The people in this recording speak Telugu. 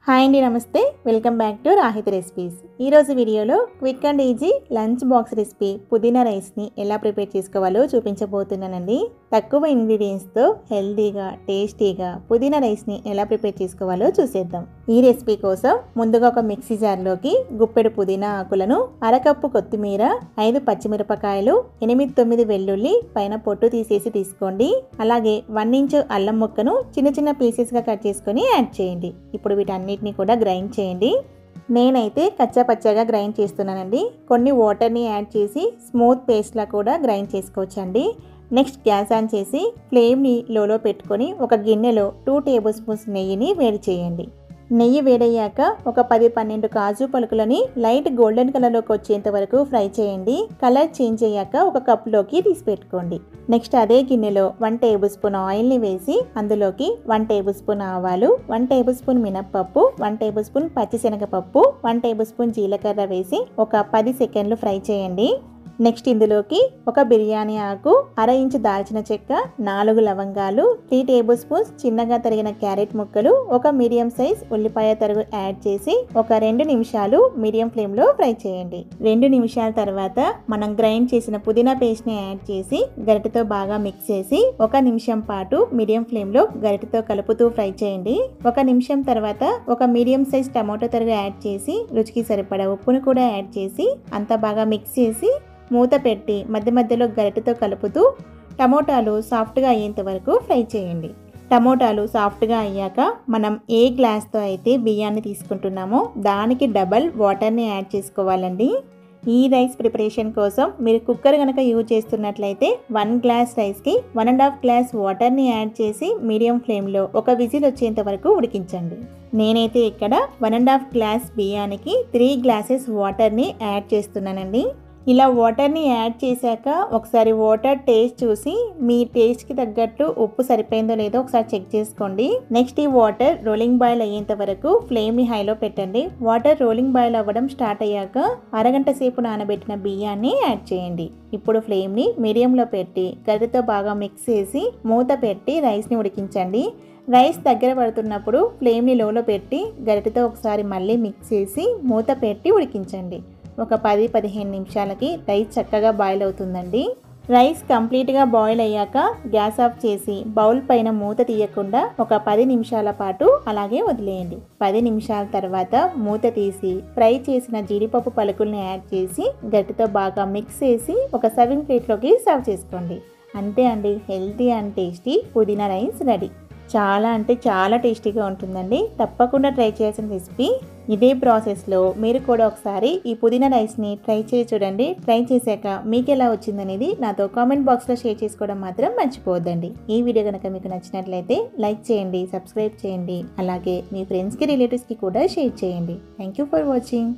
హాయ్ అండి, namaste. Welcome back to Rahit recipes. ఈరోజు వీడియోలో quick and easy lunch box recipe పుదీనా రైస్ని ఎలా ప్రిపేర్ చేసుకోవాలో చూపించబోతున్నానండి. తక్కువ ఇంగ్రీడియంట్స్తో హెల్తీగా టేస్టీగా పుదీనా రైస్ని ఎలా ప్రిపేర్ చేసుకోవాలో చూసేద్దాం. ఈ రెసిపీ కోసం ముందుగా ఒక మిక్సీ జార్లోకి గుప్పెడు పుదీనా ఆకులను, అరకప్పు కొత్తిమీర, 5 పచ్చిమిరపకాయలు, 8-9 వెల్లుల్లి పైన పొట్టు తీసుకోండి. అలాగే 1 ఇంచు అల్లం ముక్కను చిన్న చిన్న పీసెస్గా కట్ చేసుకొని యాడ్ చేయండి. ఇప్పుడు వీటన్నిటిని కూడా గ్రైండ్ చేయండి. నేనైతే కచ్చా పచ్చగా గ్రైండ్ చేస్తున్నానండి. కొన్ని వాటర్ని యాడ్ చేసి స్మూత్ పేస్ట్లా కూడా గ్రైండ్ చేసుకోవచ్చండి. నెక్స్ట్ గ్యాస్ ఆన్ చేసి ఫ్లేమ్ని లోలో పెట్టుకొని ఒక గిన్నెలో 2 టేబుల్ స్పూన్స్ నెయ్యిని వేడి చేయండి. నెయ్యి వేడయ్యాక ఒక 10-12 కాజు పలుకులని లైట్ గోల్డెన్ కలర్లోకి వచ్చేంత వరకు ఫ్రై చేయండి. కలర్ చేంజ్ అయ్యాక ఒక కప్లోకి తీసి పెట్టుకోండి. నెక్స్ట్ అదే గిన్నెలో 1 టేబుల్ స్పూన్ ఆయిల్ని వేసి అందులోకి 1 టేబుల్ స్పూన్ ఆవాలు, 1 టేబుల్ స్పూన్ మినప్పప్పు, 1 టేబుల్ స్పూన్ పచ్చిశనగపప్పు, 1 టేబుల్ స్పూన్ జీలకర్ర వేసి ఒక 10 సెకండ్లు ఫ్రై చేయండి. నెక్స్ట్ ఇందులోకి ఒక బిర్యానీ ఆకు, 1/2 ఇంచు దాల్చిన చెక్క, 4 లవంగాలు, 3 టేబుల్ స్పూన్స్ చిన్నగా తరిగిన క్యారెట్ ముక్కలు, ఒక మీడియం సైజ్ ఉల్లిపాయ తరుగు యాడ్ చేసి ఒక 2 నిమిషాలు మీడియం ఫ్లేమ్లో ఫ్రై చేయండి. 2 నిమిషాల తర్వాత మనం గ్రైండ్ చేసిన పుదీనా పేస్ట్ని యాడ్ చేసి గరిటెతో బాగా మిక్స్ చేసి 1 నిమిషం పాటు మీడియం ఫ్లేమ్లో గరిటెతో కలుపుతూ ఫ్రై చేయండి. 1 నిమిషం తర్వాత ఒక మీడియం సైజ్ టమాటో తరుగు యాడ్ చేసి రుచికి సరిపడా ఉప్పును కూడా యాడ్ చేసి అంతా బాగా మిక్స్ చేసి మూత పెట్టి మధ్య మధ్యలో గరిటెతో కలుపుతూ టమోటాలు సాఫ్ట్గా అయ్యేంత వరకు ఫ్రై చేయండి. టమోటాలు సాఫ్ట్గా అయ్యాక మనం ఏ గ్లాస్తో అయితే బియ్యాన్ని తీసుకుంటున్నామో దానికి డబల్ వాటర్ని యాడ్ చేసుకోవాలండి. ఈ రైస్ ప్రిపరేషన్ కోసం మీరు కుక్కర్ కనుక యూజ్ చేస్తున్నట్లయితే 1 గ్లాస్ రైస్కి 1.5 గ్లాస్ వాటర్ని యాడ్ చేసి మీడియం ఫ్లేమ్లో ఒక విజిల్ వచ్చేంత వరకు ఉడికించండి. నేనైతే ఇక్కడ 1.5 గ్లాస్ బియ్యానికి 3 గ్లాసెస్ వాటర్ని యాడ్ చేస్తున్నానండి. ఇలా వాటర్ని యాడ్ చేశాక ఒకసారి వాటర్ టేస్ట్ చూసి మీ టేస్ట్కి తగ్గట్టు ఉప్పు సరిపోయిందో లేదో ఒకసారి చెక్ చేసుకోండి. నెక్స్ట్ ఈ వాటర్ రోలింగ్ బాయిల్ అయ్యేంత వరకు ఫ్లేమ్ని హైలో పెట్టండి. వాటర్ రోలింగ్ బాయిల్ అవ్వడం స్టార్ట్ అయ్యాక అరగంట సేపు నానబెట్టిన బియ్యాన్ని యాడ్ చేయండి. ఇప్పుడు ఫ్లేమ్ని మీడియంలో పెట్టి గరిటెతో బాగా మిక్స్ చేసి మూత పెట్టి రైస్ని ఉడికించండి. రైస్ దగ్గర పడుతున్నప్పుడు ఫ్లేమ్ని లోలో పెట్టి గరిటెతో ఒకసారి మళ్ళీ మిక్స్ చేసి మూత పెట్టి ఉడికించండి. ఒక 10-15 నిమిషాలకి రైస్ చక్కగా బాయిల్ అవుతుందండి. రైస్ కంప్లీట్గా బాయిల్ అయ్యాక గ్యాస్ ఆఫ్ చేసి బౌల్ పైన మూత తీయకుండా ఒక 10 నిమిషాల పాటు అలాగే వదిలేయండి. 10 నిమిషాల తర్వాత మూత తీసి ఫ్రై చేసిన జీడిపప్పు పలుకుల్ని యాడ్ చేసి గట్టితో బాగా మిక్స్ చేసి ఒక సర్వింగ్ ప్లేట్లోకి సర్వ్ చేసుకోండి. అంతే అండి, హెల్తీ అండ్ టేస్టీ పుదీనా రైస్ రెడీ. చాలా అంటే చాలా టేస్టీగా ఉంటుందండి. తప్పకుండా ట్రై చేయాల్సిన రెసిపీ. ఇదే ప్రాసెస్లో మీరు కూడా ఒకసారి ఈ పుదీనా రైస్ని ట్రై చేసి చూడండి. ట్రై చేశాక మీకు ఎలా వచ్చిందనేది నాతో కామెంట్ బాక్స్లో షేర్ చేసుకోవడం మాత్రం మర్చిపోవద్దండి. ఈ వీడియో కనుక మీకు నచ్చినట్లయితే లైక్ చేయండి, సబ్స్క్రైబ్ చేయండి. అలాగే మీ ఫ్రెండ్స్కి రిలేటివ్స్కి కూడా షేర్ చేయండి. Thank you for watching.